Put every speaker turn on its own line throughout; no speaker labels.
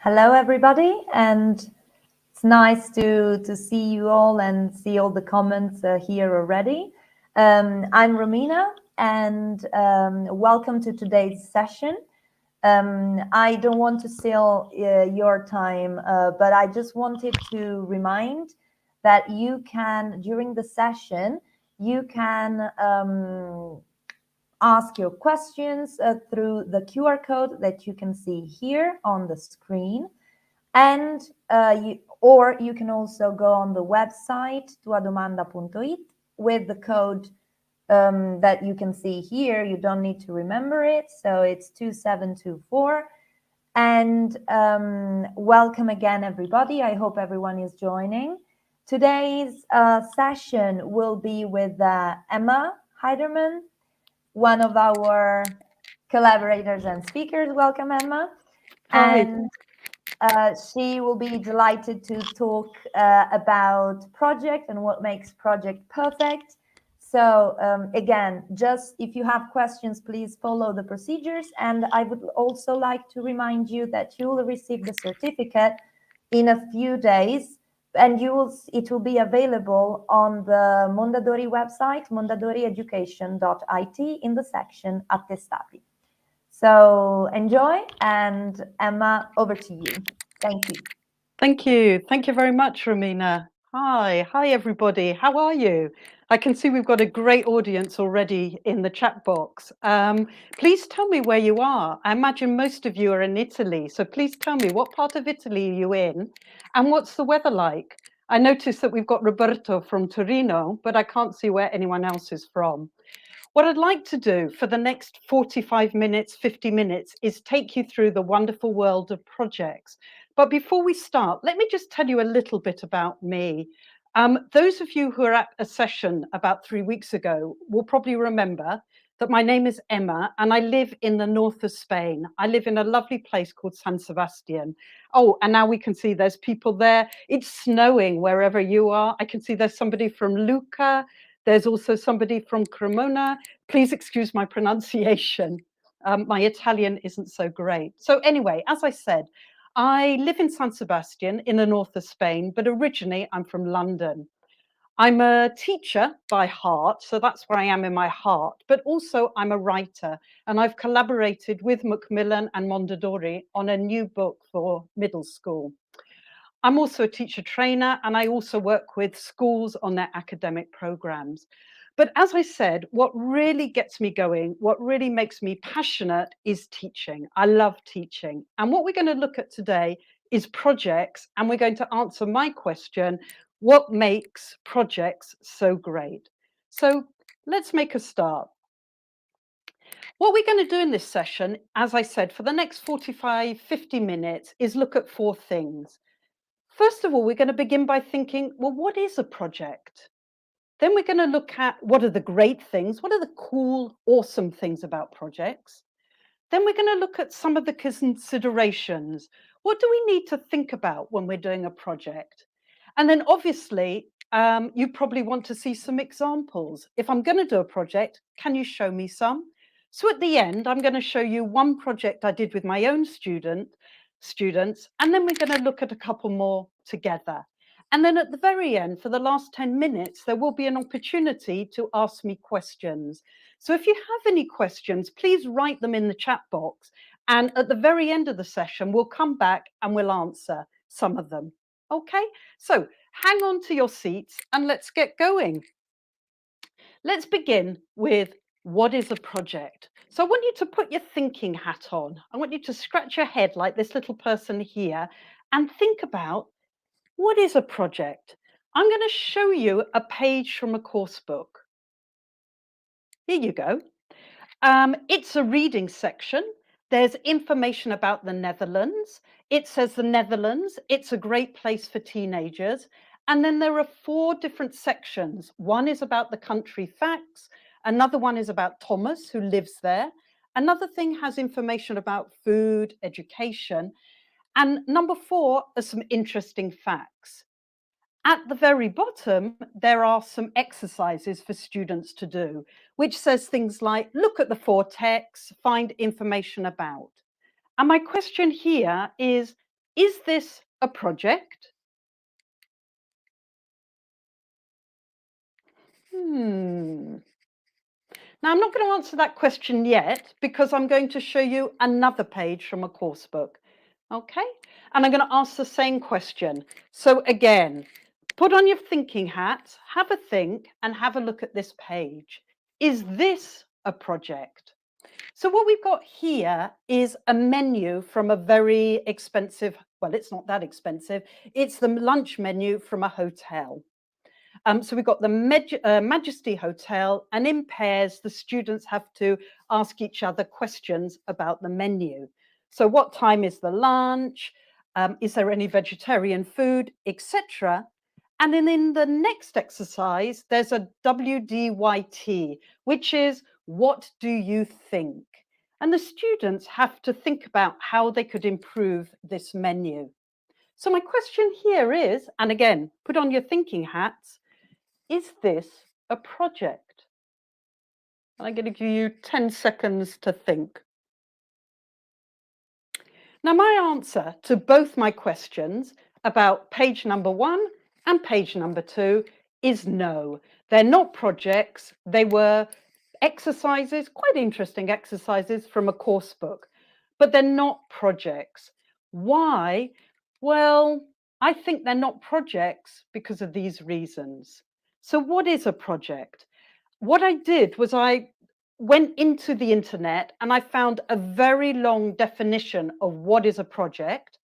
Hello, everybody, and it's nice to see you all and see all the comments here already. I'm Romina, and welcome to today's session. I don't want to steal your time, but I just wanted to remind that you can, during the session, you can ask your questions through the QR code that you can see here on the screen. And you can also go on the website tuadomanda.it with the code that you can see here. You don't need to remember it. So it's 2724. And welcome again, everybody. I hope everyone is joining. Today's session will be with Emma Heyderman, one of our collaborators and speakers. Welcome, Emma.
Hi.
And she will be delighted to talk about project and what makes project perfect. So again, just if you have questions, please follow the procedures. And I would also like to remind you that you will receive the certificate in a few days, and it will be available on the Mondadori website, mondadorieducation.it, in the section Attestati. So enjoy, and Emma, over to you. Thank you.
Thank you. Thank you very much, Romina. Hi. Hi, everybody. How are you? I can see we've got a great audience already in the chat box. Please tell me where you are. I imagine most of you are in Italy. So please tell me, what part of Italy are you in? And what's the weather like? I noticed that we've got Roberto from Torino, but I can't see where anyone else is from. What I'd like to do for the next 45 minutes, 50 minutes, is take you through the wonderful world of projects. But before we start, let me just tell you a little bit about me. Those of you who are at a session about 3 weeks ago will probably remember that my name is Emma and I live in the north of Spain. I live in a lovely place called San Sebastian. Oh, and now we can see there's people there. It's snowing wherever you are. I can see there's somebody from Lucca. There's also somebody from Cremona. Please excuse my pronunciation. My Italian isn't so great. So anyway, as I said, I live in San Sebastian in the north of Spain, but originally I'm from London. I'm a teacher by heart, so that's where I am in my heart, but also I'm a writer, and I've collaborated with Macmillan and Mondadori on a new book for middle school. I'm also a teacher trainer, and I also work with schools on their academic programs. But as I said, what really gets me going, what really makes me passionate is teaching. I love teaching. And what we're going to look at today is projects, and we're going to answer my question, what makes projects so great? So let's make a start. What we're going to do in this session, as I said, for the next 45, 50 minutes is look at 4 things. First of all, we're going to begin by thinking, well, what is a project? Then we're going to look at what are the great things, what are the cool, awesome things about projects? Then we're going to look at some of the considerations. What do we need to think about when we're doing a project? And then obviously, you probably want to see some examples. If I'm going to do a project, can you show me some? So at the end, I'm going to show you one project I did with my own students, and then we're going to look at a couple more together. And then at the very end, for the last 10 minutes, there will be an opportunity to ask me questions. So if you have any questions, please write them in the chat box. And at the very end of the session, we'll come back and we'll answer some of them. Okay, so hang on to your seats and let's get going. Let's begin with what is a project? So I want you to put your thinking hat on. I want you to scratch your head like this little person here and think about what is a project? I'm going to show you a page from a course book. Here you go. It's a reading section. There's information about the Netherlands. It says the Netherlands, it's a great place for teenagers. And then there are 4 different sections. One is about the country facts. Another one is about Thomas, who lives there. Another thing has information about food, education. And number 4 are some interesting facts. At the very bottom, there are some exercises for students to do, which says things like, look at the 4 texts, find information about. And my question here is, Is this a project? Now, I'm not going to answer that question yet because I'm going to show you another page from a course book. Okay? And I'm going to ask the same question. So again, put on your thinking hat, have a think, and have a look at this page. Is this a project? So what we've got here is a menu from a very expensive, well, it's not that expensive. It's the lunch menu from a hotel. So we've got the Majesty Hotel, and in pairs, the students have to ask each other questions about the menu. So what time is the lunch? Is there any vegetarian food, etc. And then in the next exercise, there's a WDYT, which is what do you think? And the students have to think about how they could improve this menu. So my question here is, and again, put on your thinking hats, is this a project? I'm going to give you 10 seconds to think. Now, my answer to both my questions about page number 1 and page number 2 is no. They're not projects. They were exercises, quite interesting exercises from a course book, but they're not projects. Why? Well, I think they're not projects because of these reasons. So what is a project? What I did was I went into the internet and I found a very long definition of what is a project.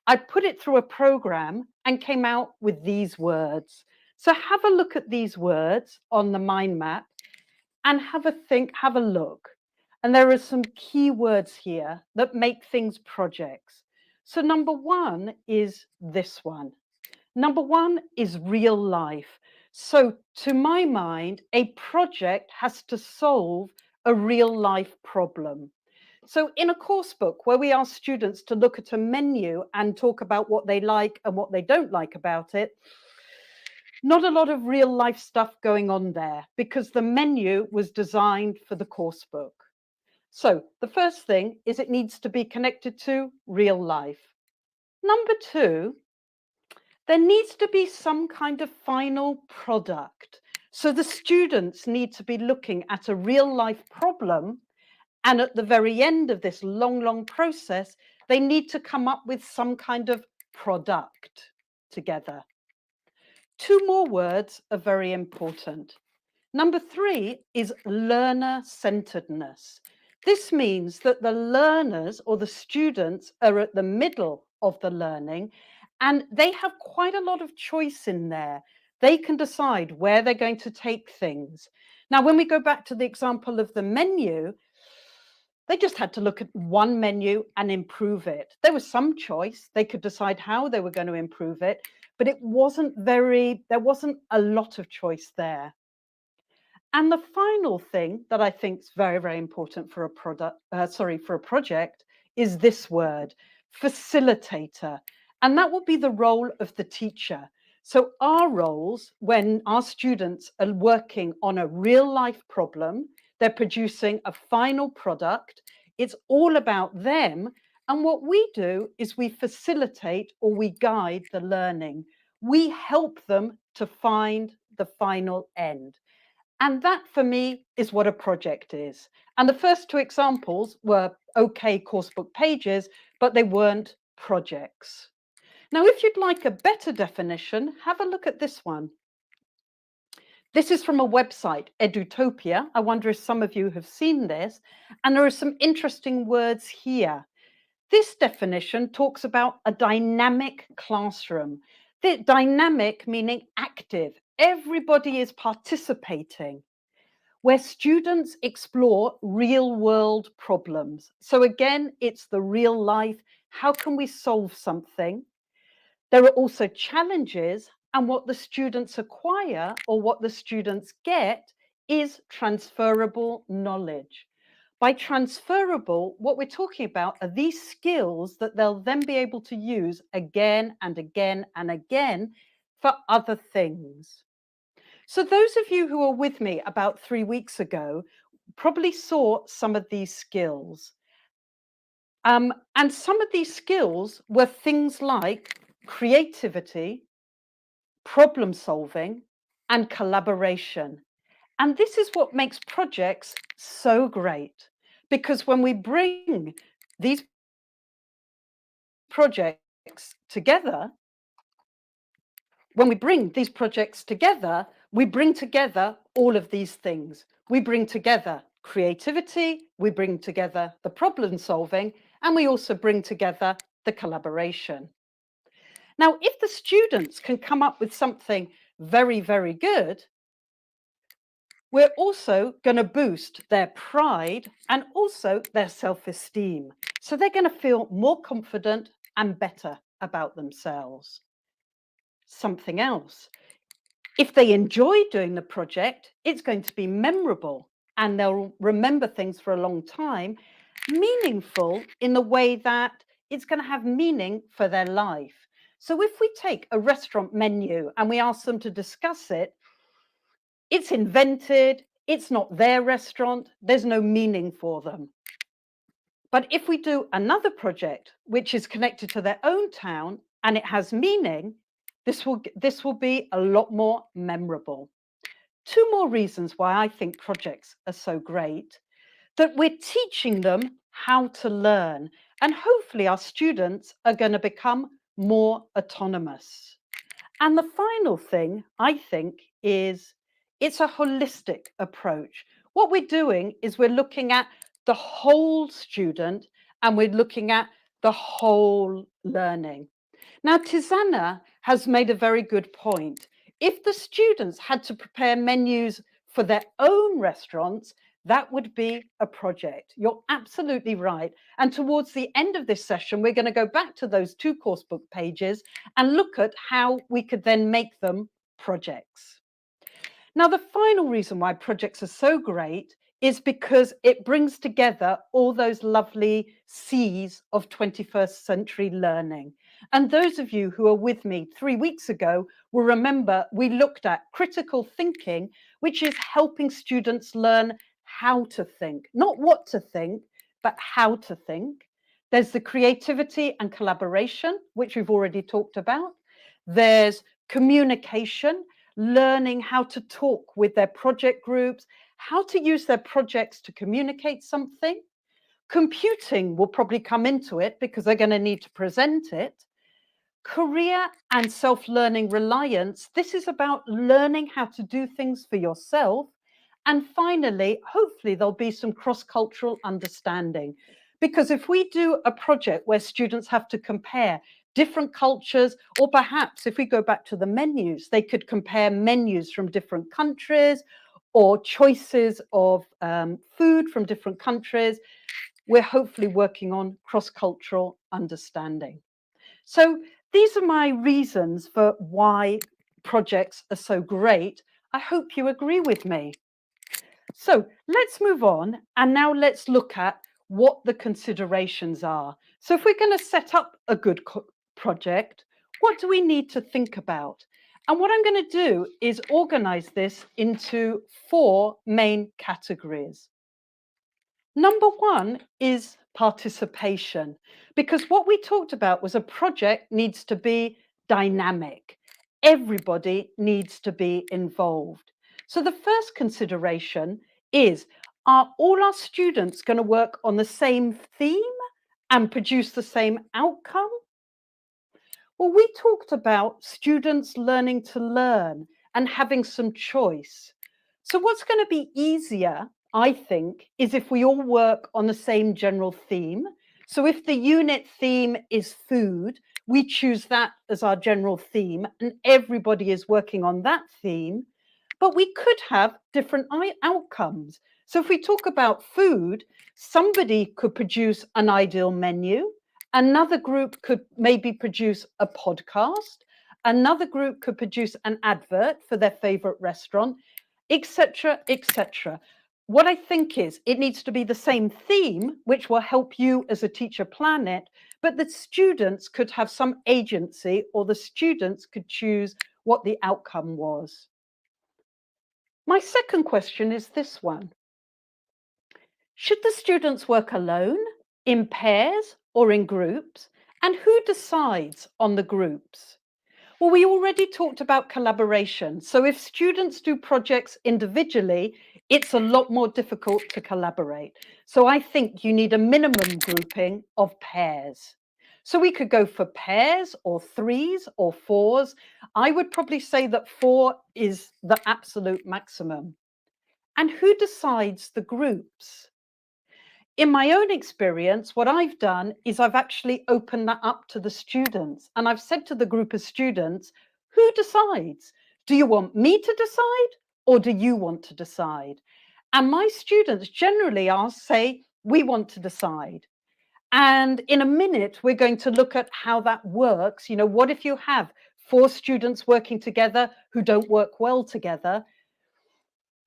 I put it through a program and came out with these words. So have a look at these words on the mind map and have a think, have a look. And there are some key words here that make things projects. So number 1 is this one. Number 1 is real life. So to my mind, a project has to solve a real life problem. So in a course book where we ask students to look at a menu and talk about what they like and what they don't like about it, not a lot of real life stuff going on there because the menu was designed for the course book. So the first thing is it needs to be connected to real life. Number 2, there needs to be some kind of final product. So the students need to be looking at a real life problem. And at the very end of this long process, they need to come up with some kind of product together. 2 more words are very important. Number 3 is learner-centeredness. This means that the learners or the students are at the middle of the learning and they have quite a lot of choice in there. They can decide where they're going to take things. Now, when we go back to the example of the menu, they just had to look at one menu and improve it. There was some choice. They could decide how they were going to improve it, but there wasn't a lot of choice there. And the final thing that I think is very, very important for a project is this word, facilitator. And that will be the role of the teacher. So our roles, when our students are working on a real life problem, they're producing a final product, it's all about them. And what we do is we facilitate or we guide the learning. We help them to find the final end. And that for me is what a project is. And the first 2 examples were okay coursebook pages, but they weren't projects. Now, if you'd like a better definition, have a look at this one. This is from a website, Edutopia. I wonder if some of you have seen this. And there are some interesting words here. This definition talks about a dynamic classroom. The dynamic meaning active. Everybody is participating, where students explore real world problems. So again, it's the real life. How can we solve something? There are also challenges, and what the students acquire or what the students get is transferable knowledge. By transferable, what we're talking about are these skills that they'll then be able to use again and again and again for other things. So those of you who were with me about 3 weeks ago probably saw some of these skills. And some of these skills were things like creativity, problem solving, and collaboration. And this is what makes projects so great, because when we bring these projects together, we bring together all of these things. We bring together creativity, we bring together the problem solving, and we also bring together the collaboration. Now, if the students can come up with something very, very good, we're also going to boost their pride and also their self-esteem. So they're going to feel more confident and better about themselves. Something else. If they enjoy doing the project, it's going to be memorable and they'll remember things for a long time, meaningful in the way that it's going to have meaning for their life. So if we take a restaurant menu and we ask them to discuss it, it's invented, it's not their restaurant, there's no meaning for them. But if we do another project which is connected to their own town and it has meaning, this will be a lot more memorable. Two more reasons why I think projects are so great: that we're teaching them how to learn, and hopefully our students are going to become more autonomous. And the final thing I think is it's a holistic approach. What we're doing is we're looking at the whole student and we're looking at the whole learning. Now, Tizana has made a very good point. If the students had to prepare menus for their own restaurants, that would be a project. You're absolutely right. And towards the end of this session, we're going to go back to those 2 course book pages and look at how we could then make them projects. Now, the final reason why projects are so great is because it brings together all those lovely C's of 21st century learning. And those of you who are with me 3 weeks ago will remember we looked at critical thinking, which is helping students learn how to think, not what to think, but how to think. There's the creativity and collaboration, which we've already talked about. There's communication, learning how to talk with their project groups, how to use their projects to communicate something. Computing will probably come into it because they're going to need to present it. Career and self-learning reliance. This is about learning how to do things for yourself. And finally, hopefully there'll be some cross-cultural understanding. Because if we do a project where students have to compare different cultures, or perhaps if we go back to the menus, they could compare menus from different countries or choices of food from different countries, we're hopefully working on cross-cultural understanding. So these are my reasons for why projects are so great. I hope you agree with me. So let's move on, and now let's look at what the considerations are. So if we're going to set up a good project, what do we need to think about? And what I'm going to do is organize this into 4 main categories. Number 1 is participation, because what we talked about was a project needs to be dynamic. Everybody needs to be involved. So the first consideration is, are all our students going to work on the same theme and produce the same outcome? Well, we talked about students learning to learn and having some choice. So what's going to be easier, I think, is if we all work on the same general theme. So if the unit theme is food, we choose that as our general theme and everybody is working on that theme. But we could have different outcomes. So if we talk about food, somebody could produce an ideal menu. Another group could maybe produce a podcast. Another group could produce an advert for their favorite restaurant, etc., etc. What I think is it needs to be the same theme, which will help you as a teacher plan it, but the students could have some agency, or the students could choose what the outcome was. My second question is this one. Should the students work alone in pairs or in groups? And who decides on the groups? Well, we already talked about collaboration. So if students do projects individually, it's a lot more difficult to collaborate. So I think you need a minimum grouping of pairs. So we could go for pairs or threes or fours. I would probably say that 4 is the absolute maximum. And who decides the groups? In my own experience, what I've done is I've actually opened that up to the students. And I've said to the group of students, who decides? Do you want me to decide or do you want to decide? And my students generally say, we want to decide. And in a minute, we're going to look at how that works. You know, what if you have 4 students working together who don't work well together?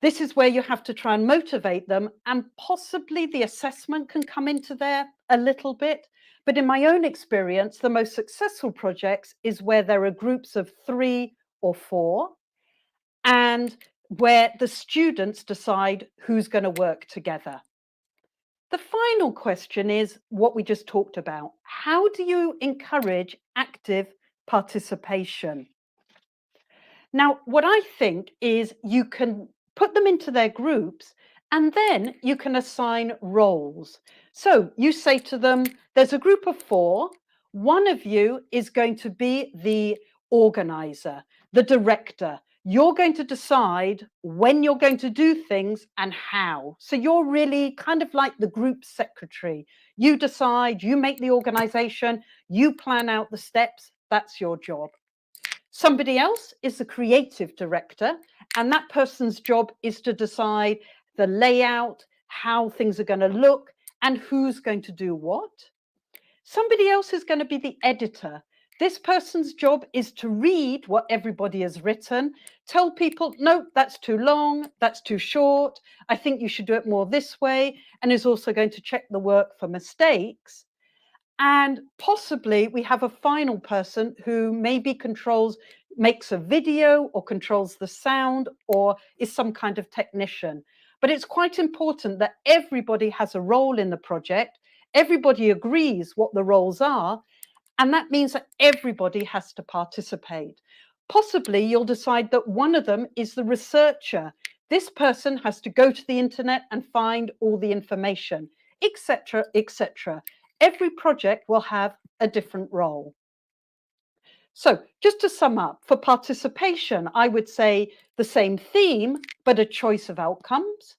This is where you have to try and motivate them, and possibly the assessment can come into there a little bit. But in my own experience, the most successful projects is where there are groups of 3 or 4 and where the students decide who's going to work together. The final question is what we just talked about. How do you encourage active participation? Now, what I think is you can put them into their groups and then you can assign roles. So you say to them, there's a group of 4. One of you is going to be the organizer, the director. You're going to decide when you're going to do things and how. So you're really kind of like the group secretary. You decide, you make the organization, you plan out the steps. That's your job. Somebody else is the creative director, and that person's job is to decide the layout, how things are going to look, and who's going to do what. Somebody else is going to be the editor. This person's job is to read what everybody has written, tell people, no, that's too long, that's too short, I think you should do it more this way, and is also going to check the work for mistakes. And possibly we have a final person who maybe makes a video or controls the sound or is some kind of technician. But it's quite important that everybody has a role in the project. Everybody agrees what the roles are. And that means that everybody has to participate. Possibly you'll decide that one of them is the researcher. This person has to go to the internet and find all the information, etc., etc. Every project will have a different role. So just to sum up, for participation, I would say the same theme, but a choice of outcomes.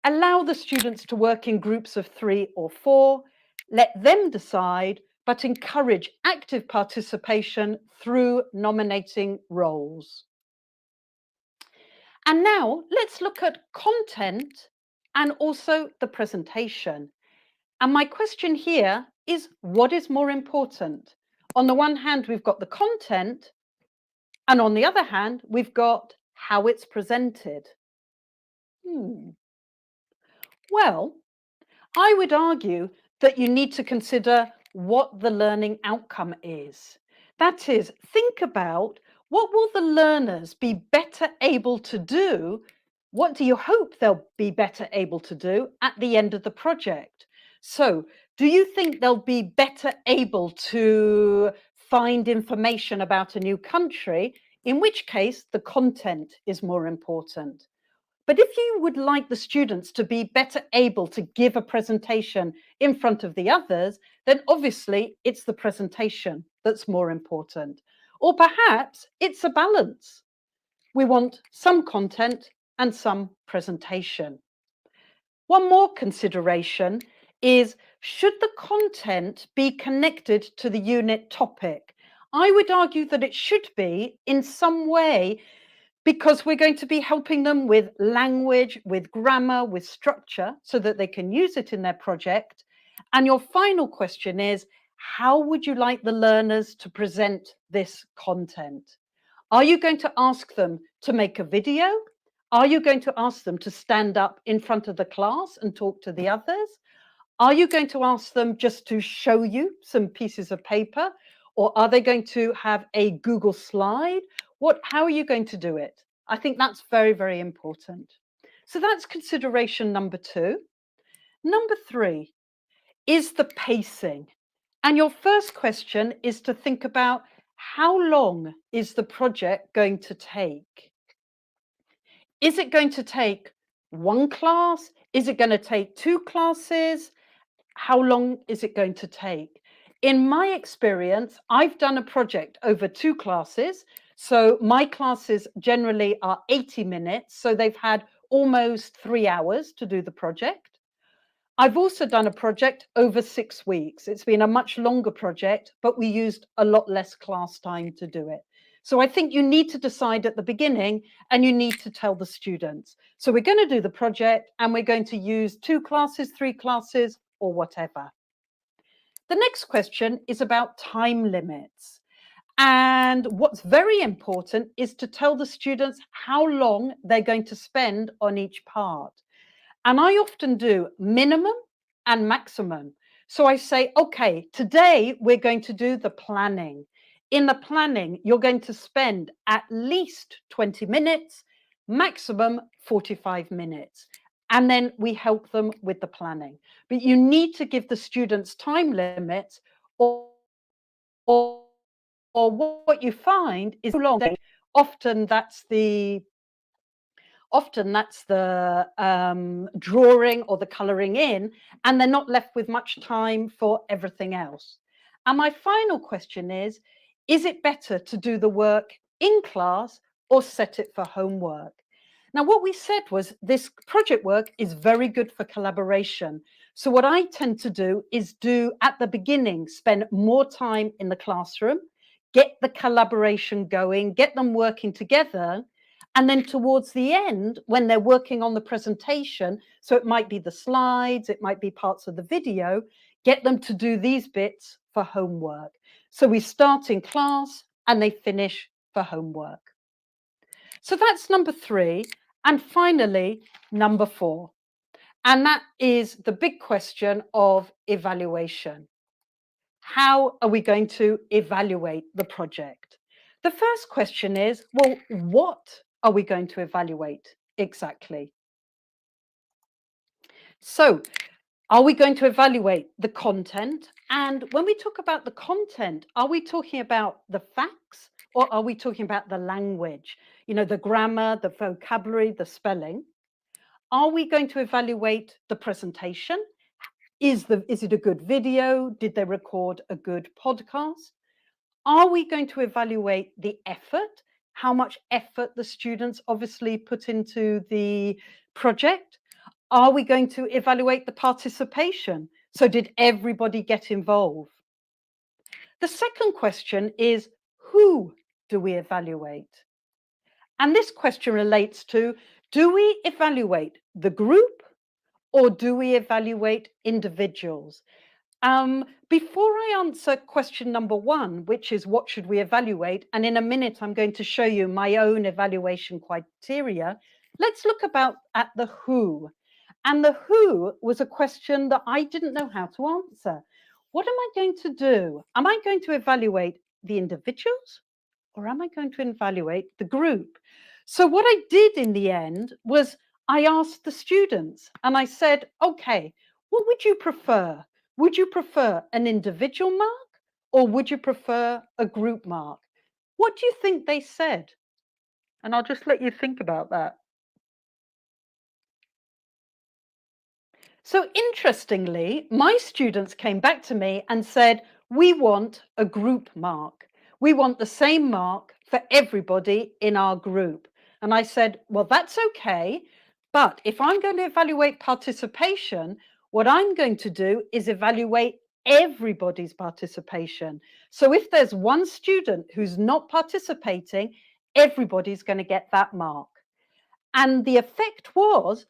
Allow the students to work in groups of 3 or 4. Let them decide, but encourage active participation through nominating roles. And now let's look at content and also the presentation. And my question here is, what is more important? On the one hand, we've got the content, and on the other hand, we've got how it's presented. Well, I would argue that you need to consider what the learning outcome is. That is, think about what will the learners be better able to do? What do you hope they'll be better able to do at the end of the project? So, do you think they'll be better able to find information about a new country? In which case, the content is more important. But if you would like the students to be better able to give a presentation in front of the others, then obviously it's the presentation that's more important. Or perhaps it's a balance. We want some content and some presentation. One more consideration is, should the content be connected to the unit topic? I would argue that it should be in some way, because we're going to be helping them with language, with grammar, with structure, so that they can use it in their project. And your final question is, how would you like the learners to present this content? Are you going to ask them to make a video? Are you going to ask them to stand up in front of the class and talk to the others? Are you going to ask them just to show you some pieces of paper? Or are they going to have a Google slide? How are you going to do it? I think that's very, very important. So that's consideration number 2. Number 3, is the pacing. And your first question is to think about, how long is the project going to take? Is it going to take one class? Is it going to take two classes? How long is it going to take? In my experience, I've done a project over two classes. So my classes generally are 80 minutes. So they've had almost 3 hours to do the project. I've also done a project over 6 weeks. It's been a much longer project, but we used a lot less class time to do it. So I think you need to decide at the beginning, and you need to tell the students. So we're going to do the project and we're going to use 2 classes, 3 classes, or whatever. The next question is about time limits. And what's very important is to tell the students how long they're going to spend on each part. And I often do minimum and maximum. So I say, okay, today we're going to do the planning. In the planning, you're going to spend at least 20 minutes, maximum 45 minutes. And then we help them with the planning. But you need to give the students time limits, or what you find is long. Often that's the drawing or the colouring in, and they're not left with much time for everything else. And my final question is it better to do the work in class or set it for homework? Now, what we said was this project work is very good for collaboration. So what I tend to do is at the beginning, spend more time in the classroom, get the collaboration going, get them working together. And then towards the end, when they're working on the presentation, so it might be the slides, it might be parts of the video, get them to do these bits for homework. So we start in class and they finish for homework. So that's number 3. And finally, number 4. And that is the big question of evaluation. How are we going to evaluate the project? The first question is, well, what are we going to evaluate exactly? So, are we going to evaluate the content? And when we talk about the content, are we talking about the facts, or are we talking about the language? You know, the grammar, the vocabulary, the spelling. Are we going to evaluate the presentation? Is it a good video? Did they record a good podcast? Are we going to evaluate the effort? How much effort the students obviously put into the project? Are we going to evaluate the participation? So did everybody get involved? The second question is, who do we evaluate? And this question relates to, do we evaluate the group or do we evaluate individuals? Before I answer question number 1, which is what should we evaluate, and in a minute I'm going to show you my own evaluation criteria, let's look at the who. And the who was a question that I didn't know how to answer. What am I going to do? Am I going to evaluate the individuals or am I going to evaluate the group? So what I did in the end was I asked the students and I said, okay, what would you prefer? Would you prefer an individual mark or would you prefer a group mark? What do you think they said? And I'll just let you think about that. So interestingly, my students came back to me and said, we want a group mark. We want the same mark for everybody in our group. And I said, well, that's okay. But if I'm going to evaluate participation, what I'm going to do is evaluate everybody's participation. So if there's one student who's not participating, everybody's going to get that mark. And the effect was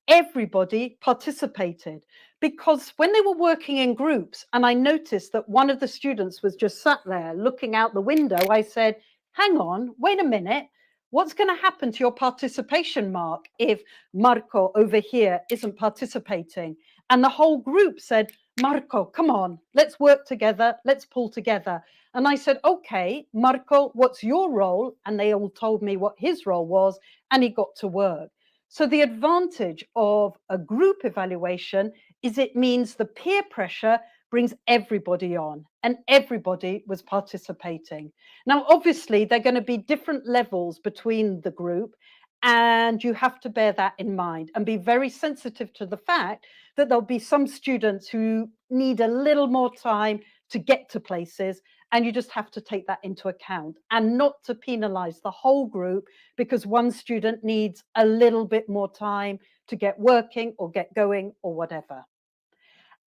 everybody participated, because when they were working in groups and I noticed that one of the students was just sat there looking out the window, I said, hang on, wait a minute. What's going to happen to your participation mark if Marco over here isn't participating? And the whole group said, Marco, come on, let's work together. Let's pull together. And I said, okay, Marco, what's your role? And they all told me what his role was, and he got to work. So the advantage of a group evaluation is it means the peer pressure brings everybody on and everybody was participating. Now, obviously, there are going to be different levels between the group, and you have to bear that in mind and be very sensitive to the fact that there'll be some students who need a little more time to get to places, and you just have to take that into account and not to penalize the whole group because one student needs a little bit more time to get working or get going or whatever.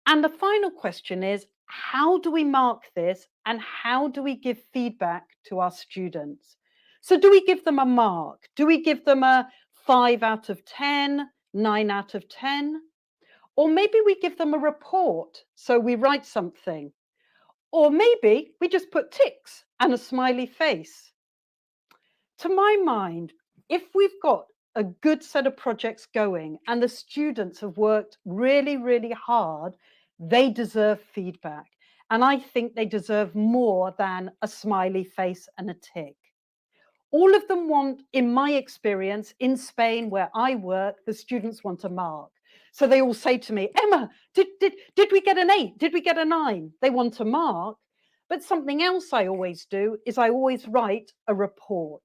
And the final question is, how do we mark this and how do we give feedback to our students? So do we give them a mark? Do we give them a 5 out of 10, 9 out of 10? Or maybe we give them a report, so we write something. Or maybe we just put ticks and a smiley face. To my mind, if we've got a good set of projects going and the students have worked really, really hard, they deserve feedback. And I think they deserve more than a smiley face and a tick. All of them want, in my experience, in Spain, where I work, the students want a mark. So they all say to me, Emma, did we get an 8? Did we get a 9? They want a mark. But something else I always do is I always write a report.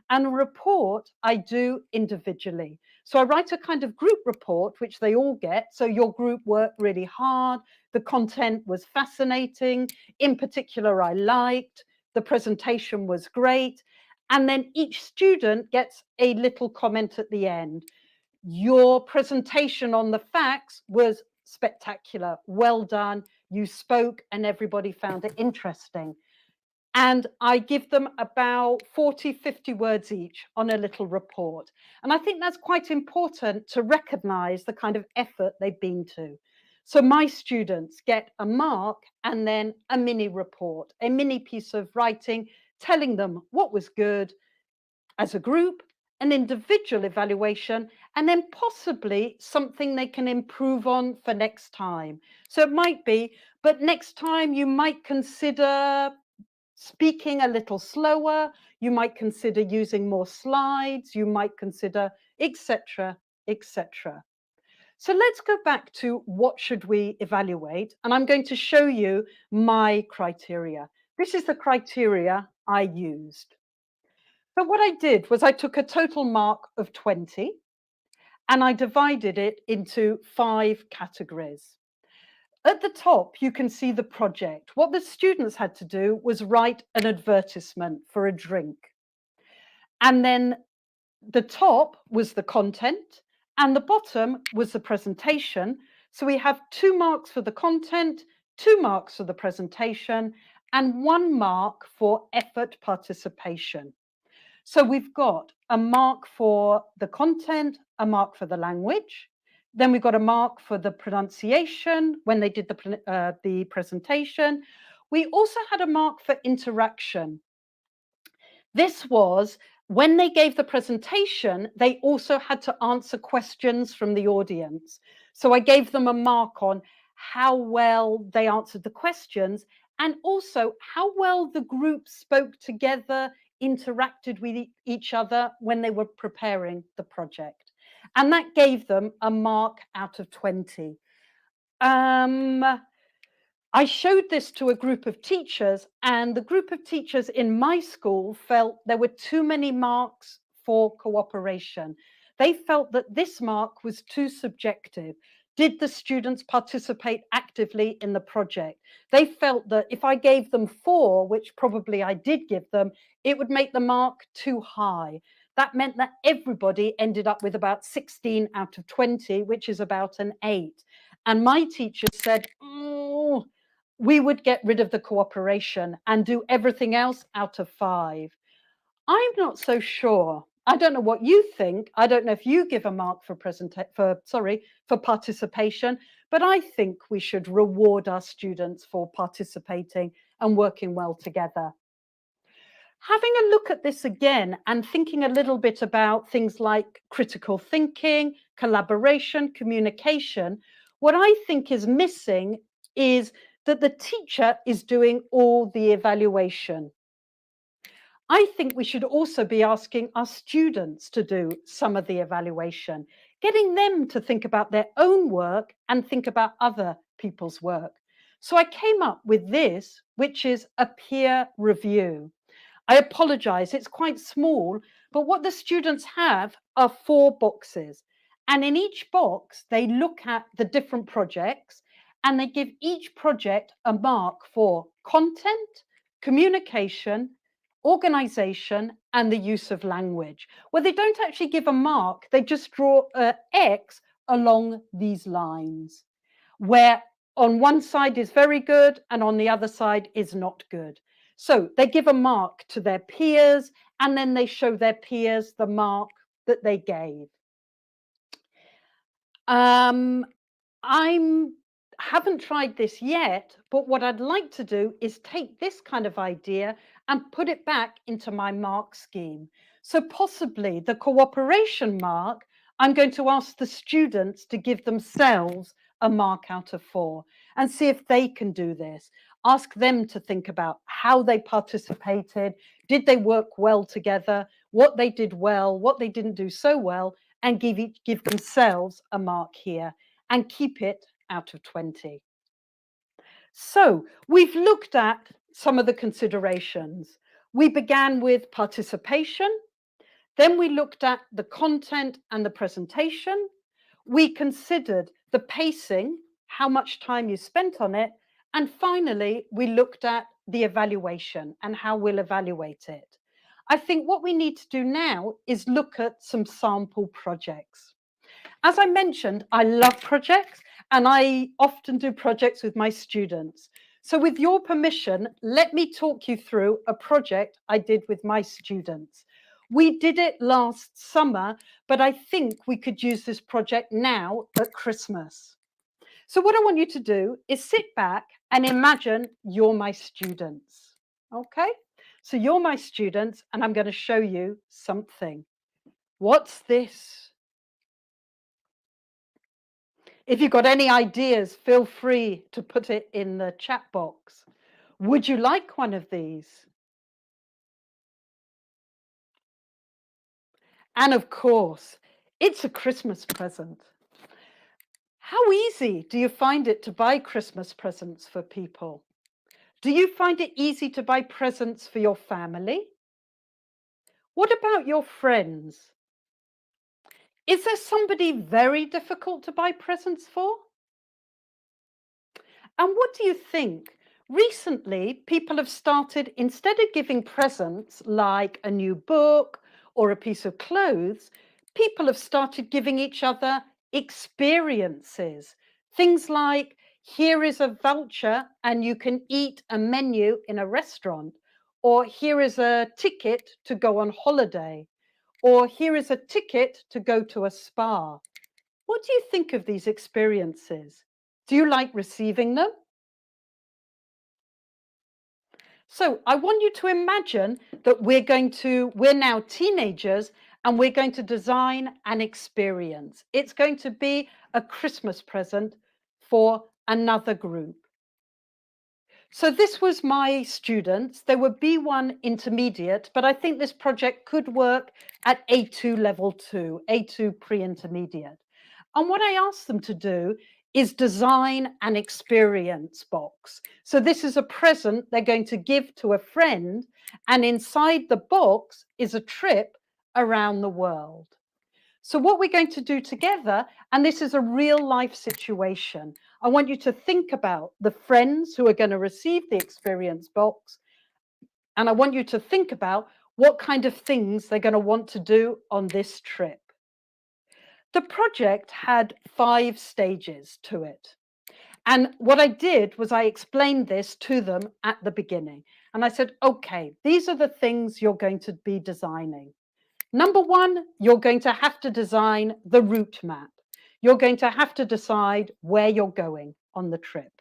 And a report I do individually. So I write a kind of group report, which they all get. So your group worked really hard. The content was fascinating. In particular, I liked. The presentation was great. And then each student gets a little comment at the end. Your presentation on the facts was spectacular. Well done. You spoke and everybody found it interesting. And I give them about 40, 50 words each on a little report. And I think that's quite important to recognize the kind of effort they've been to. So my students get a mark and then a mini report, a mini piece of writing telling them what was good as a group, an individual evaluation, and then possibly something they can improve on for next time. So it might be, but next time you might consider speaking a little slower, you might consider using more slides, you might consider, etc., etc. So let's go back to what should we evaluate, and I'm going to show you my criteria. This is the criteria I used. So what I did was I took a total mark of 20 and I divided it into 5 categories. At the top, you can see the project. What the students had to do was write an advertisement for a drink. And then the top was the content and the bottom was the presentation. So we have 2 marks for the content, 2 marks for the presentation, and 1 mark for effort participation. So we've got a mark for the content, a mark for the language. Then we've got a mark for the pronunciation when they did the presentation. We also had a mark for interaction. This was when they gave the presentation, they also had to answer questions from the audience. So I gave them a mark on how well they answered the questions and also how well the group spoke together, interacted with each other when they were preparing the project. And that gave them a mark out of 20. I showed this to a group of teachers, and the group of teachers in my school felt there were too many marks for cooperation. They felt that this mark was too subjective. Did the students participate actively in the project? They felt that if I gave them 4, which probably I did give them, it would make the mark too high. That meant that everybody ended up with about 16 out of 20, which is about an 8. And my teacher said, oh, we would get rid of the cooperation and do everything else out of 5. I'm not so sure. I don't know what you think. I don't know if you give a mark for participation, but I think we should reward our students for participating and working well together. Having a look at this again and thinking a little bit about things like critical thinking, collaboration, communication, what I think is missing is that the teacher is doing all the evaluation. I think we should also be asking our students to do some of the evaluation, getting them to think about their own work and think about other people's work. So I came up with this, which is a peer review. I apologize, it's quite small, but what the students have are 4 boxes. And in each box, they look at the different projects and they give each project a mark for content, communication, organization, and the use of language. Well, they don't actually give a mark, they just draw an X along these lines, where on one side is very good and on the other side is not good. So they give a mark to their peers and then they show their peers the mark that they gave. I haven't tried this yet, but what I'd like to do is take this kind of idea and put it back into my mark scheme. So possibly the cooperation mark, I'm going to ask the students to give themselves a mark out of 4 and see if they can do this. Ask them to think about how they participated, did they work well together, what they did well, what they didn't do so well, and give themselves a mark here and keep it out of 20. So we've looked at some of the considerations. We began with participation, then we looked at the content and the presentation. We considered the pacing, how much time you spent on it, and finally we looked at the evaluation and how we'll evaluate it. I think what we need to do now is look at some sample projects. As I mentioned, I love projects and I often do projects with my students. So with your permission, let me talk you through a project I did with my students. We did it last summer, but I think we could use this project now at Christmas. So what I want you to do is sit back and imagine you're my students. Okay? So you're my students and I'm going to show you something. What's this? If you've got any ideas, feel free to put it in the chat box. Would you like one of these? And of course, it's a Christmas present. How easy do you find it to buy Christmas presents for people? Do you find it easy to buy presents for your family? What about your friends? Is there somebody very difficult to buy presents for? And what do you think? Recently, people have started, instead of giving presents like a new book or a piece of clothes, people have started giving each other experiences. Things like, here is a voucher and you can eat a menu in a restaurant, or here is a ticket to go on holiday, or here is a ticket to go to a spa. What do you think of these experiences? Do you like receiving them? So I want you to imagine that we're now teenagers and we're going to design an experience. It's going to be a Christmas present for another group. So this was my students. They were B1 intermediate, but I think this project could work at A2 level 2, A2 pre-intermediate. And what I asked them to do is design an experience box. So this is a present they're going to give to a friend, and inside the box is a trip around the world. So what we're going to do together, and this is a real life situation, I want you to think about the friends who are going to receive the experience box, and I want you to think about what kind of things they're going to want to do on this trip. The project had 5 stages to it. And what I did was I explained this to them at the beginning. And I said, okay, these are the things you're going to be designing. Number 1, you're going to have to design the route map. You're going to have to decide where you're going on the trip.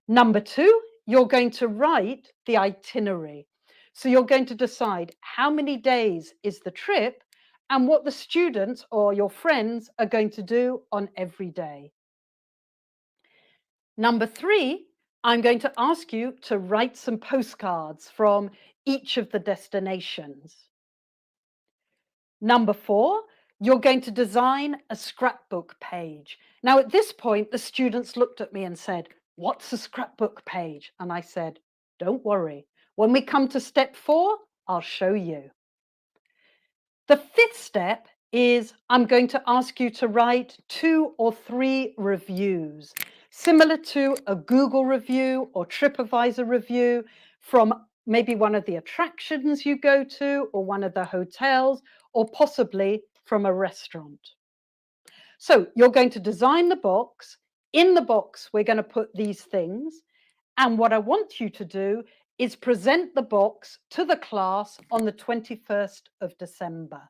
Number 2, you're going to write the itinerary. So you're going to decide how many days is the trip and what the students or your friends are going to do on every day. Number 3, I'm going to ask you to write some postcards from each of the destinations. Number 4, you're going to design a scrapbook page. Now, at this point, the students looked at me and said, "What's a scrapbook page?" And I said, "Don't worry. When we come to step 4, I'll show you." The 5th step is I'm going to ask you to write 2 or 3 reviews, similar to a Google review or TripAdvisor review from maybe one of the attractions you go to or one of the hotels or possibly from a restaurant. So you're going to design the box. In the box, we're going to put these things. And what I want you to do is present the box to the class on the 21st of December.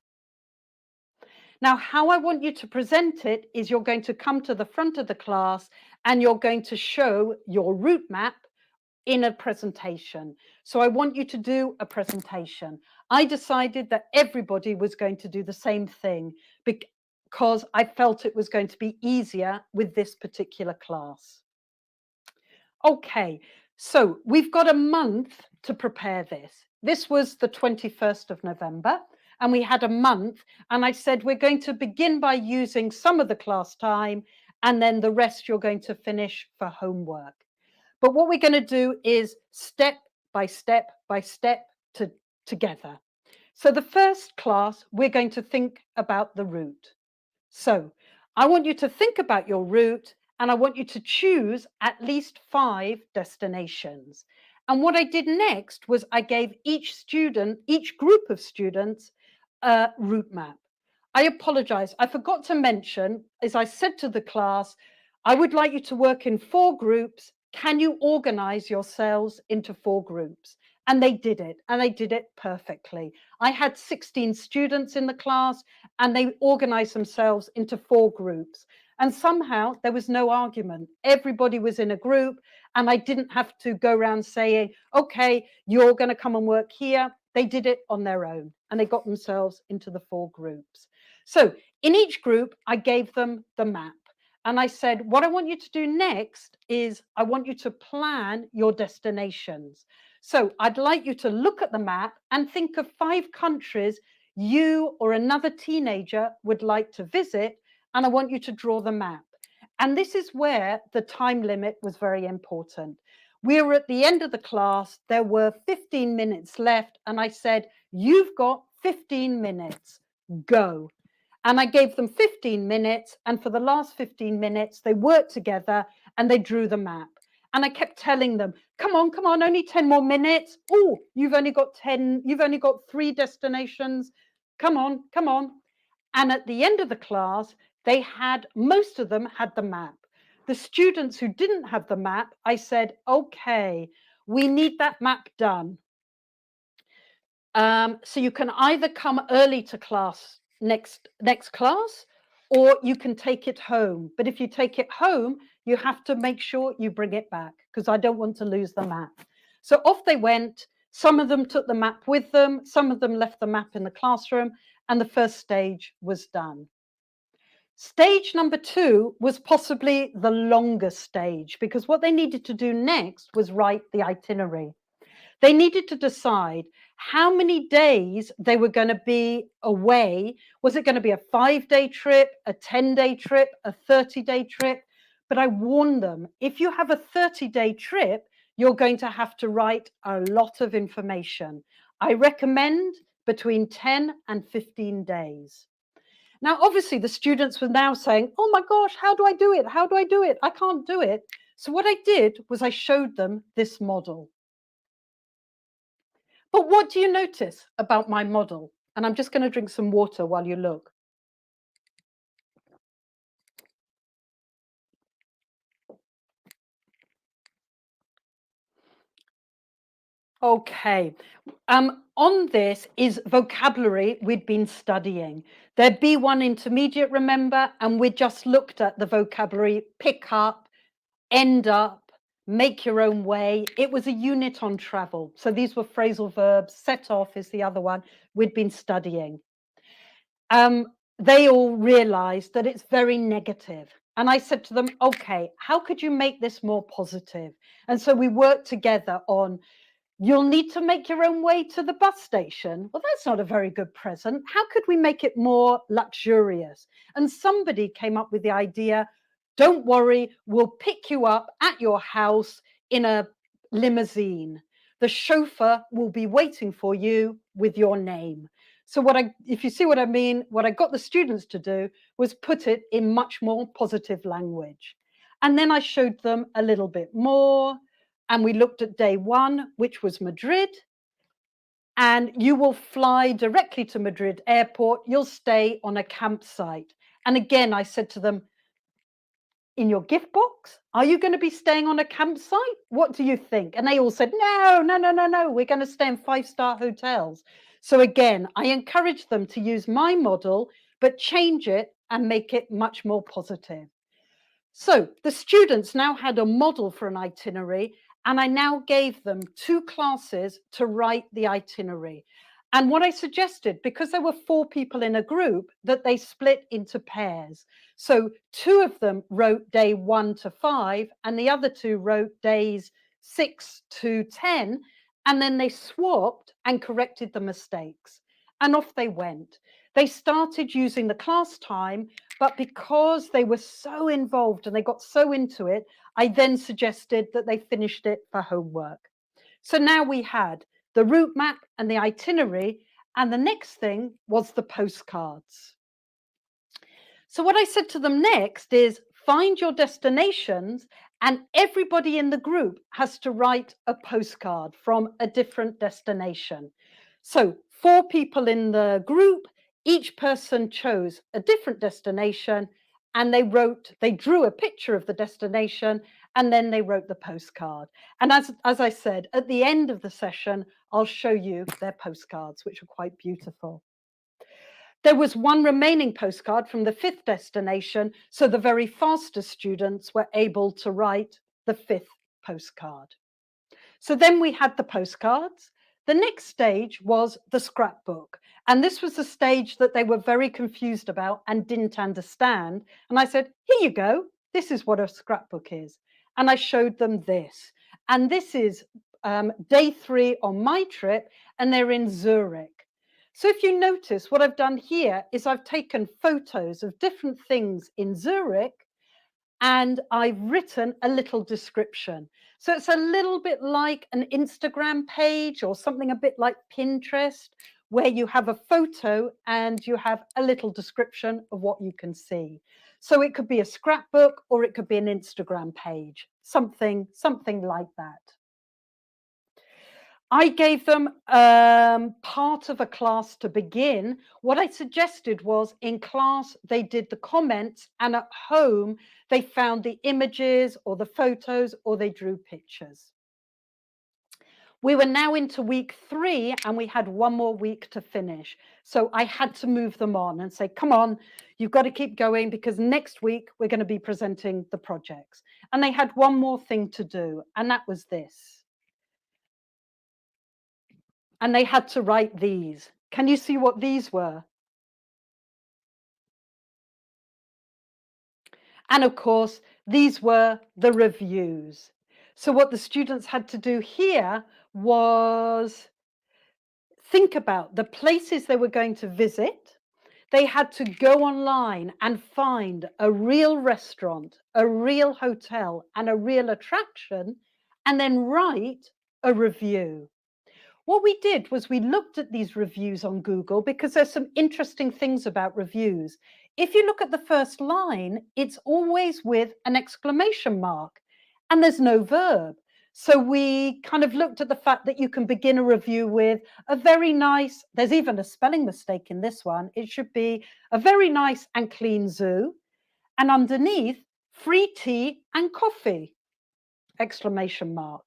Now, how I want you to present it is you're going to come to the front of the class and you're going to show your route map in a presentation. So I want you to do a presentation. I decided that everybody was going to do the same thing because I felt it was going to be easier with this particular class. Okay, so we've got a month to prepare this. This was the 21st of November, and we had a month, and I said we're going to begin by using some of the class time, and then the rest you're going to finish for homework. But what we're going to do is step by step by step together. So the first class, we're going to think about the route. So I want you to think about your route and I want you to choose at least 5 destinations. And what I did next was I gave each group of students a route map. I apologize. I forgot to mention, as I said to the class, I would like you to work in 4 groups. Can you organize yourselves into 4 groups? And they did it, and they did it perfectly. I had 16 students in the class, and they organized themselves into 4 groups. And somehow there was no argument. Everybody was in a group, and I didn't have to go around saying, okay, you're going to come and work here. They did it on their own, and they got themselves into the 4 groups. So in each group, I gave them the map. And I said, what I want you to do next is I want you to plan your destinations. So I'd like you to look at the map and think of 5 countries you or another teenager would like to visit. And I want you to draw the map. And this is where the time limit was very important. We were at the end of the class. There were 15 minutes left. And I said, you've got 15 minutes. Go. And I gave them 15 minutes. And for the last 15 minutes, they worked together and they drew the map. And I kept telling them, come on, only 10 more minutes. Oh, you've only got 3 destinations. Come on. And at the end of the class, most of them had the map. The students who didn't have the map, I said, okay, we need that map done. So you can either come early to class next class, or you can take it home. But if you take it home, you have to make sure you bring it back because I don't want to lose the map. So off they went. Some of them took the map with them. Some of them left the map in the classroom, and the first stage was done. Stage number 2 was possibly the longest stage because what they needed to do next was write the itinerary. They needed to decide how many days they were going to be away. Was it going to be a 5-day trip, a 10-day trip, a 30-day trip? But I warned them, if you have a 30-day trip, you're going to have to write a lot of information. I recommend between 10 and 15 days. Now, obviously, the students were now saying, oh my gosh, how do I do it? How do I do it? I can't do it. So what I did was I showed them this model. But what do you notice about my model? And I'm just going to drink some water while you look. Okay. On this is vocabulary we'd been studying. There'd be one intermediate, remember, and we just looked at the vocabulary pick up, end up, make your own way. It was a unit on travel. So these were phrasal verbs. Set off is the other one we'd been studying. They all realized that it's very negative. And I said to them, okay, how could you make this more positive? And so we worked together on You'll need to make your own way to the bus station. Well, that's not a very good present. How could we make it more luxurious? And somebody came up with the idea, don't worry, we'll pick you up at your house in a limousine. The chauffeur will be waiting for you with your name. So if you see what I mean, what I got the students to do was put it in much more positive language. And then I showed them a little bit more. And we looked at day one, which was Madrid. And you will fly directly to Madrid airport. You'll stay on a campsite. And again, I said to them, in your gift box, are you going to be staying on a campsite? What do you think? And they all said, no, we're going to stay in 5-star hotels. So again, I encouraged them to use my model, but change it and make it much more positive. So the students now had a model for an itinerary, and I now gave them 2 classes to write the itinerary. And what I suggested, because there were 4 people in a group, that they split into pairs. So 2 of them wrote day 1 to 5, and the other 2 wrote days 6 to 10, and then they swapped and corrected the mistakes. And off they went. They started using the class time, but because they were so involved and they got so into it, I then suggested that they finished it for homework. So now we had the route map and the itinerary, and the next thing was the postcards. So what I said to them next is find your destinations, and everybody in the group has to write a postcard from a different destination. So 4 people in the group, each person chose a different destination, and they drew a picture of the destination, and then they wrote the postcard. And as I said, at the end of the session, I'll show you their postcards, which are quite beautiful. There was 1 remaining postcard from the 5th destination, so the very fastest students were able to write the 5th postcard. So then we had the postcards. The next stage was the scrapbook. And this was the stage that they were very confused about and didn't understand. And I said, here you go. This is what a scrapbook is. And I showed them this. And this is day 3 on my trip, and they're in Zurich. So if you notice, what I've done here is I've taken photos of different things in Zurich, and I've written a little description. So it's a little bit like an Instagram page or something a bit like Pinterest, where you have a photo and you have a little description of what you can see. So it could be a scrapbook or it could be an Instagram page, something like that. I gave them part of a class to begin. What I suggested was in class, they did the comments, and at home, they found the images or the photos, or they drew pictures. We were now into week 3, and we had 1 more week to finish. So I had to move them on and say, come on, you've got to keep going, because next week we're going to be presenting the projects. And they had 1 more thing to do, and that was this. And they had to write these. Can you see what these were? And of course, these were the reviews. So what the students had to do here was think about the places they were going to visit. They had to go online and find a real restaurant, a real hotel, and a real attraction, and then write a review. What we did was we looked at these reviews on Google, because there's some interesting things about reviews. If you look at the first line, it's always with an exclamation mark, and there's no verb. So we kind of looked at the fact that you can begin a review with a very nice, there's even a spelling mistake in this one. It should be a very nice and clean zoo. And underneath, free tea and coffee, exclamation mark.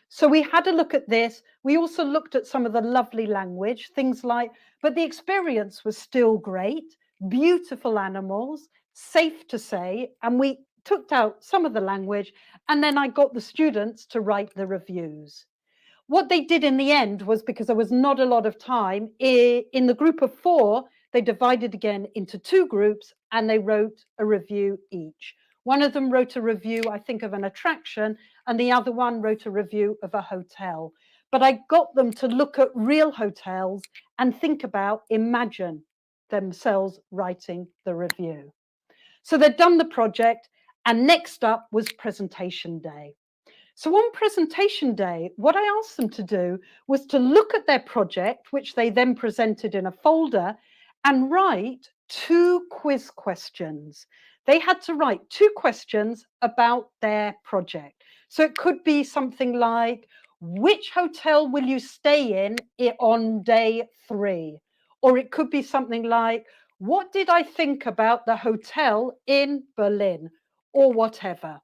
So we had a look at this. We also looked at some of the lovely language, things like, but the experience was still great, beautiful animals, safe to say, and we took out some of the language, and then I got the students to write the reviews. What they did in the end was, because there was not a lot of time, in the group of 4, they divided again into 2 groups, and they wrote a review each. One of them wrote a review, I think, of an attraction, and the other one wrote a review of a hotel. but I got them to look at real hotels and think about, imagine themselves writing the review. So they'd done the project, and next up was presentation day. So on presentation day, what I asked them to do was to look at their project, which they then presented in a folder, and write 2 quiz questions. They had to write 2 questions about their project. So it could be something like, which hotel will you stay in on day 3? Or it could be something like, what did I think about the hotel in Berlin? Or whatever.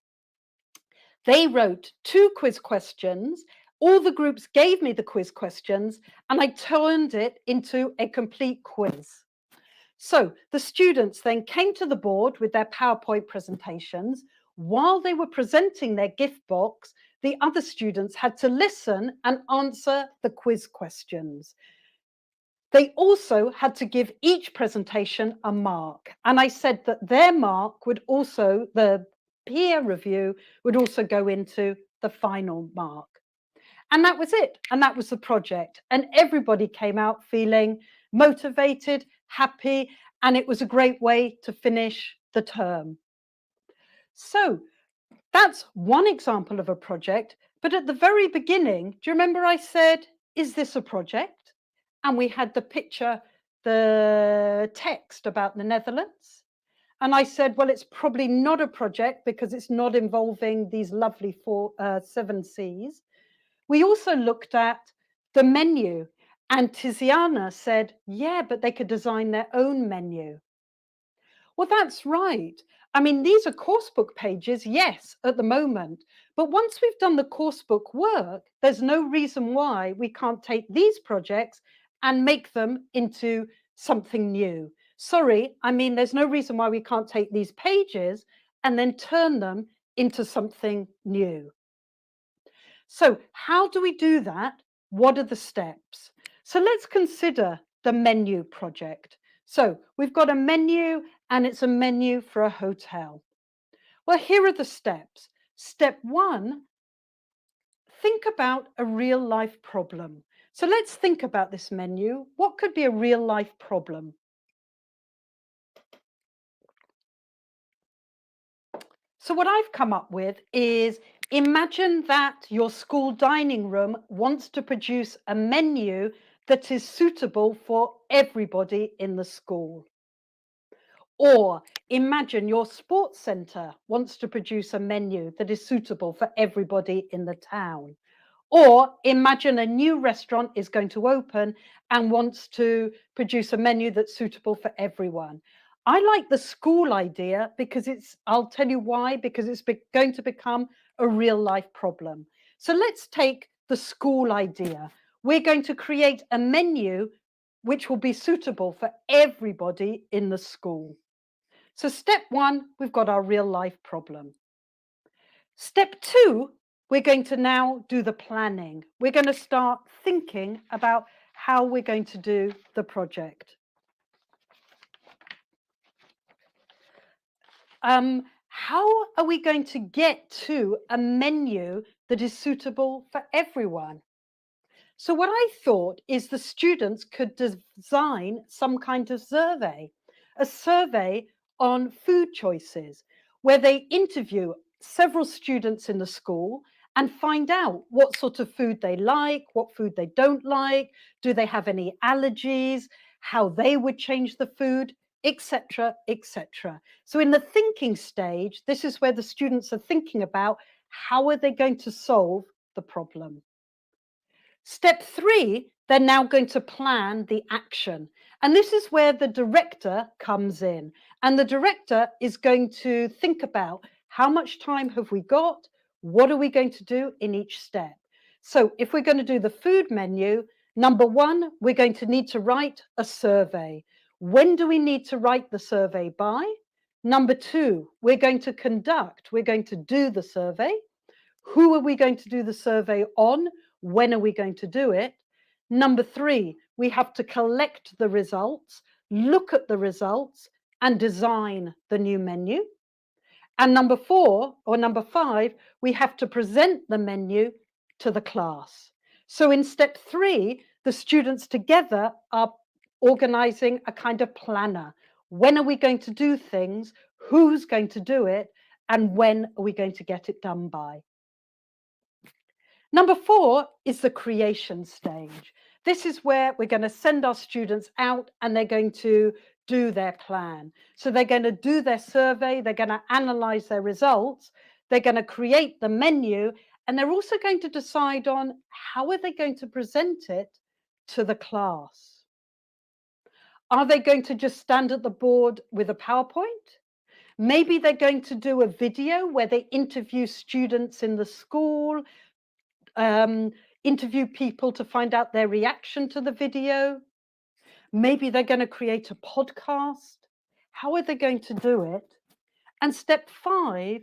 They wrote 2 quiz questions. All the groups gave me the quiz questions, and I turned it into a complete quiz. So the students then came to the board with their PowerPoint presentations. While they were presenting their gift box, the other students had to listen and answer the quiz questions. They also had to give each presentation a mark. And I said that their mark would also, the peer review would also go into the final mark. And that was it. And that was the project. And everybody came out feeling motivated, happy, and it was a great way to finish the term. So that's one example of a project. But at the very beginning, do you remember I said, is this a project? And we had the picture, the text about the Netherlands. And I said, well, it's probably not a project because it's not involving these lovely 7 Cs. We also looked at the menu, and Tiziana said, yeah, but they could design their own menu. Well, that's right. I mean, these are coursebook pages, yes, at the moment. But once we've done the coursebook work, there's no reason why we can't take these projects and make them into something new. Sorry, I mean, there's no reason why we can't take these pages and then turn them into something new. So how do we do that? What are the steps? So let's consider the menu project. So we've got a menu, and it's a menu for a hotel. Well, here are the steps. Step 1, think about a real life problem. So let's think about this menu. What could be a real life problem? So what I've come up with is, imagine that your school dining room wants to produce a menu that is suitable for everybody in the school. Or imagine your sports centre wants to produce a menu that is suitable for everybody in the town. Or imagine a new restaurant is going to open and wants to produce a menu that's suitable for everyone. I like the school idea because I'll tell you why, because it's going to become a real life problem. So let's take the school idea. We're going to create a menu which will be suitable for everybody in the school. So step 1, we've got our real life problem. Step 2, we're going to now do the planning. We're going to start thinking about how we're going to do the project. How are we going to get to a menu that is suitable for everyone? So what I thought is the students could design some kind of survey, a survey on food choices, where they interview several students in the school and find out what sort of food they like, what food they don't like, do they have any allergies, how they would change the food, etc., etc. So in the thinking stage, this is where the students are thinking about how are they going to solve the problem. Step 3, they're now going to plan the action. And this is where the director comes in. And the director is going to think about how much time have we got? What are we going to do in each step? So if we're going to do the food menu, number 1, we're going to need to write a survey. When do we need to write the survey by? Number 2, we're going to do the survey. Who are we going to do the survey on? When are we going to do it? Number 3, we have to collect the results, look at the results, and design the new menu. And number 4 or number 5, we have to present the menu to the class. So in step 3, the students together are organizing a kind of planner. When are we going to do things? Who's going to do it? And when are we going to get it done by? Number 4 is the creation stage. This is where we're going to send our students out and they're going to do their plan. So they're going to do their survey, they're going to analyze their results, they're going to create the menu, and they're also going to decide on how are they going to present it to the class. Are they going to just stand at the board with a PowerPoint? Maybe they're going to do a video where they interview students in the school, interview people to find out their reaction to the video. Maybe they're going to create a podcast. How are they going to do it? And step 5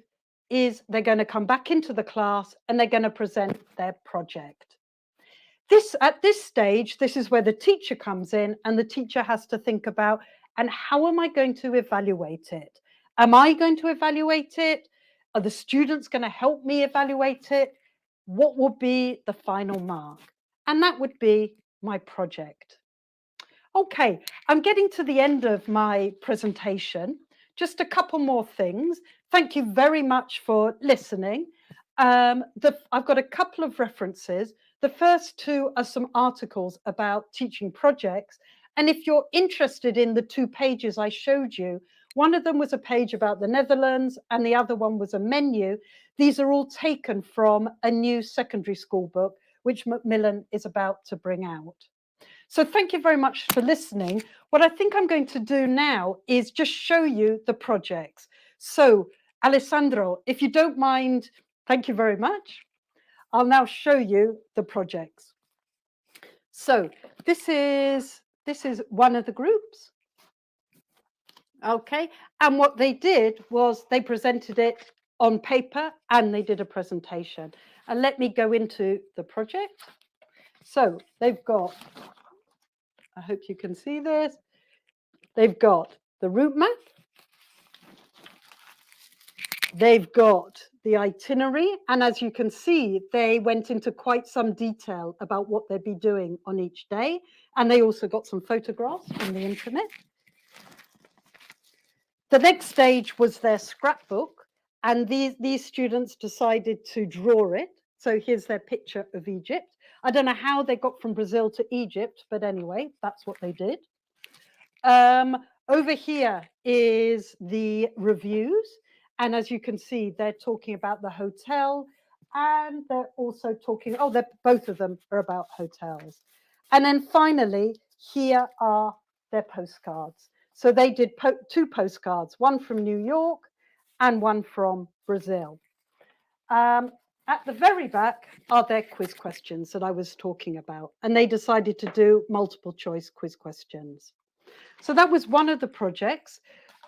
is they're going to come back into the class and they're going to present their project. At this stage, this is where the teacher comes in, and the teacher has to think about, and how am I going to evaluate it? Am I going to evaluate it? Are the students going to help me evaluate it? What will be the final mark? And that would be my project. Okay, I'm getting to the end of my presentation. Just a couple more things. Thank you very much for listening. I've got a couple of references. The first 2 are some articles about teaching projects. And if you're interested in the 2 pages I showed you, one of them was a page about the Netherlands and the other one was a menu. These are all taken from a new secondary school book, which Macmillan is about to bring out. So thank you very much for listening. What I think I'm going to do now is just show you the projects. So Alessandro, if you don't mind, thank you very much. I'll now show you the projects. So this is one of the groups. Okay, and what they did was they presented it on paper and they did a presentation. And let me go into the project. So they've got, I hope you can see this, they've got the route map, they've got the itinerary, and as you can see, they went into quite some detail about what they'd be doing on each day, and they also got some photographs from the internet. The next stage was their scrapbook, and these students decided to draw it. So here's their picture of Egypt. I don't know how they got from Brazil to Egypt, but anyway, that's what they did. Over here is the reviews. And as you can see, they're talking about the hotel, and they're also talking, both of them are about hotels. And then finally, here are their postcards. So they did 2 postcards, one from New York and one from Brazil. At the very back are their quiz questions that I was talking about, and they decided to do multiple choice quiz questions. So that was one of the projects.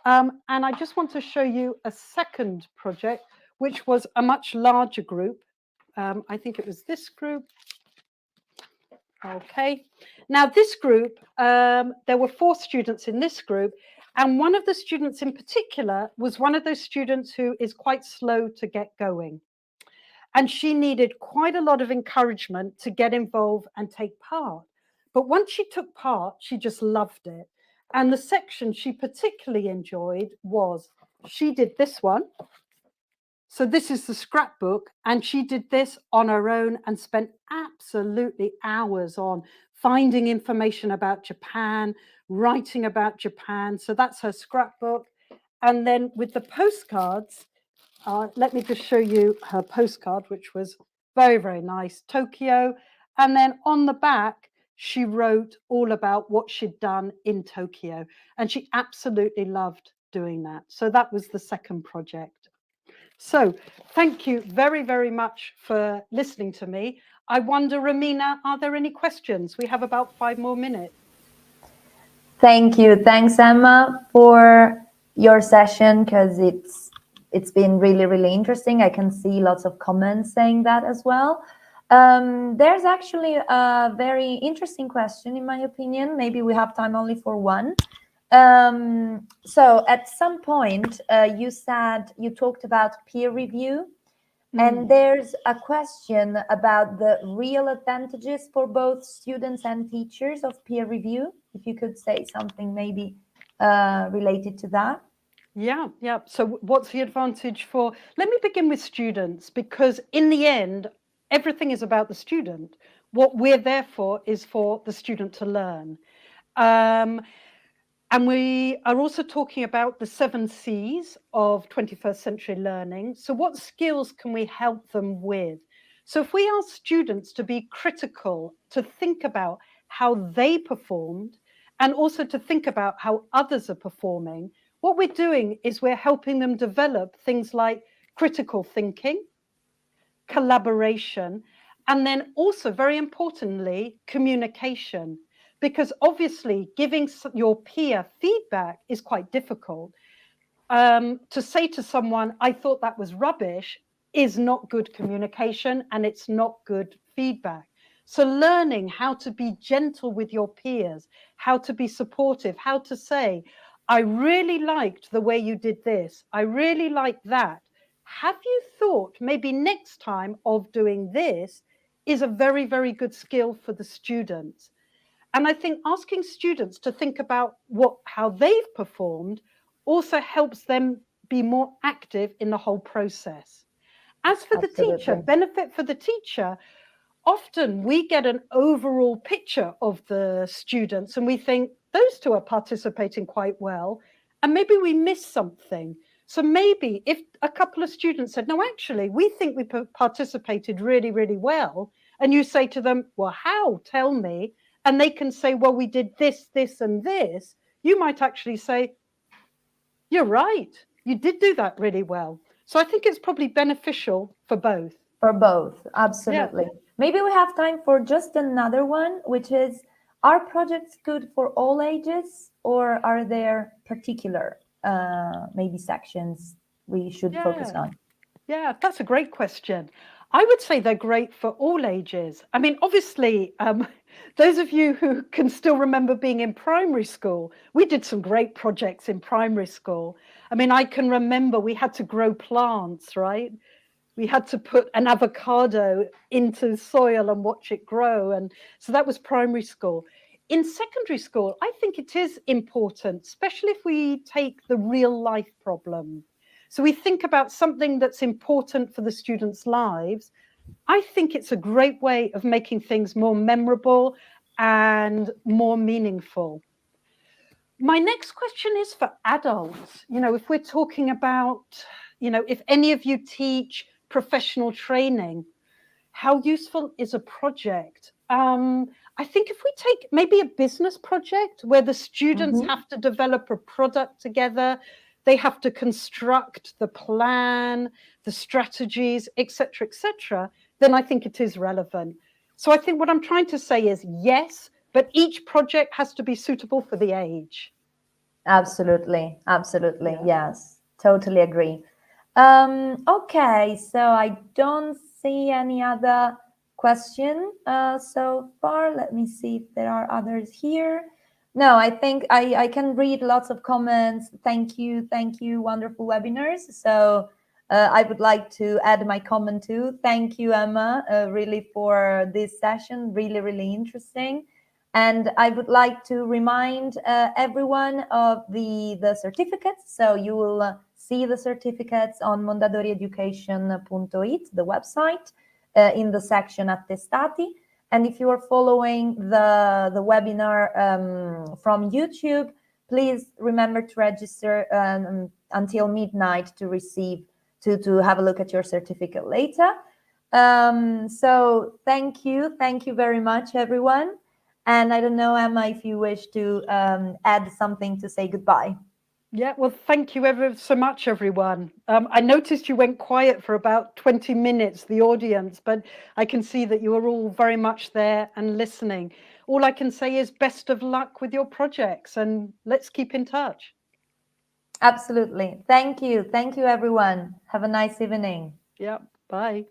And I just want to show you a second project, which was a much larger group. I think it was this group. Okay. Now this group, there were 4 students in this group. And one of the students in particular was one of those students who is quite slow to get going. And she needed quite a lot of encouragement to get involved and take part. But once she took part, she just loved it. And the section she particularly enjoyed was, she did this one. So this is the scrapbook, and she did this on her own and spent absolutely hours on finding information about Japan, writing about Japan. So that's her scrapbook. And then with the postcards, let me just show you her postcard, which was very, very nice, Tokyo. And then on the back, she wrote all about what she'd done in Tokyo. And she absolutely loved doing that. So that was the second project. So thank you very, very much for listening to me. I wonder, Romina, are there any questions? We have about 5 more minutes.
Thank you. Thanks, Emma, for your session, because it's been really, really interesting. I can see lots of comments saying that as well. There's actually a very interesting question, in my opinion. Maybe we have time only for one. So at some point, you talked about peer review. And there's a question about the real advantages for both students and teachers of peer review. If you could say something maybe related to that.
Yeah, yeah. So what's the advantage for, let me begin with students, because in the end, everything is about the student. What we're there for is for the student to learn. And we are also talking about the 7 C's of 21st century learning. So what skills can we help them with? So if we ask students to be critical, to think about how they performed, and also to think about how others are performing, what we're doing is we're helping them develop things like critical thinking, collaboration, and then also, very importantly, communication. Because obviously giving your peer feedback is quite difficult. To say to someone, I thought that was rubbish, is not good communication and it's not good feedback. So learning how to be gentle with your peers, how to be supportive, how to say, I really liked the way you did this. I really like that. Have you thought maybe next time of doing this is a very, very good skill for the students. And I think asking students to think about how they've performed also helps them be more active in the whole process. As for the teacher, benefit for the teacher, often we get an overall picture of the students and we think those two are participating quite well, and maybe we miss something. So maybe if a couple of students said, no, actually, we think we participated really, really well, and you say to them, well, how? Tell me. And they can say, well, we did this, this, and this. You might actually say, you're right. You did do that really well. So I think it's probably beneficial for both.
For both, absolutely. Yeah. Maybe we have time for just another one, which is, are projects good for all ages, or are there particular maybe sections we should focus on?
Yeah, that's a great question. I would say they're great for all ages. I mean, obviously, those of you who can still remember being in primary school, we did some great projects in primary school. I mean, I can remember we had to grow plants, right? We had to put an avocado into soil and watch it grow. And so that was primary school. In secondary school, I think it is important, especially if we take the real life problem. So we think about something that's important for the students' lives. I think it's a great way of making things more memorable and more meaningful. My next question is for adults. You know, if we're talking about, you know, if any of you teach professional training, how useful is a project? I think if we take maybe a business project where the students have to develop a product together, they have to construct the plan, the strategies, etc., then I think it is relevant. So I think what I'm trying to say is yes, but each project has to be suitable for the age.
Absolutely, absolutely, yes, totally agree. Okay, so I don't see any other question so far. Let me see if there are others here. No, I think I can read lots of comments. Thank you, wonderful webinars. So I would like to add my comment too. Thank you, Emma, really for this session, really, really interesting. And I would like to remind everyone of the certificates. So you will see the certificates on mondadorieducation.it, the website, in the section Attestati. And if you are following the webinar from YouTube, please remember to register until midnight to receive, to have a look at your certificate later. So thank you very much, everyone. And I don't know, Emma, if you wish to add something to say goodbye.
Yeah, well, thank you ever so much, everyone. I noticed you went quiet for about 20 minutes, the audience, but I can see that you are all very much there and listening. All I can say is best of luck with your projects, and let's keep in touch.
Absolutely. Thank you, everyone. Have a nice evening.
Yeah, bye.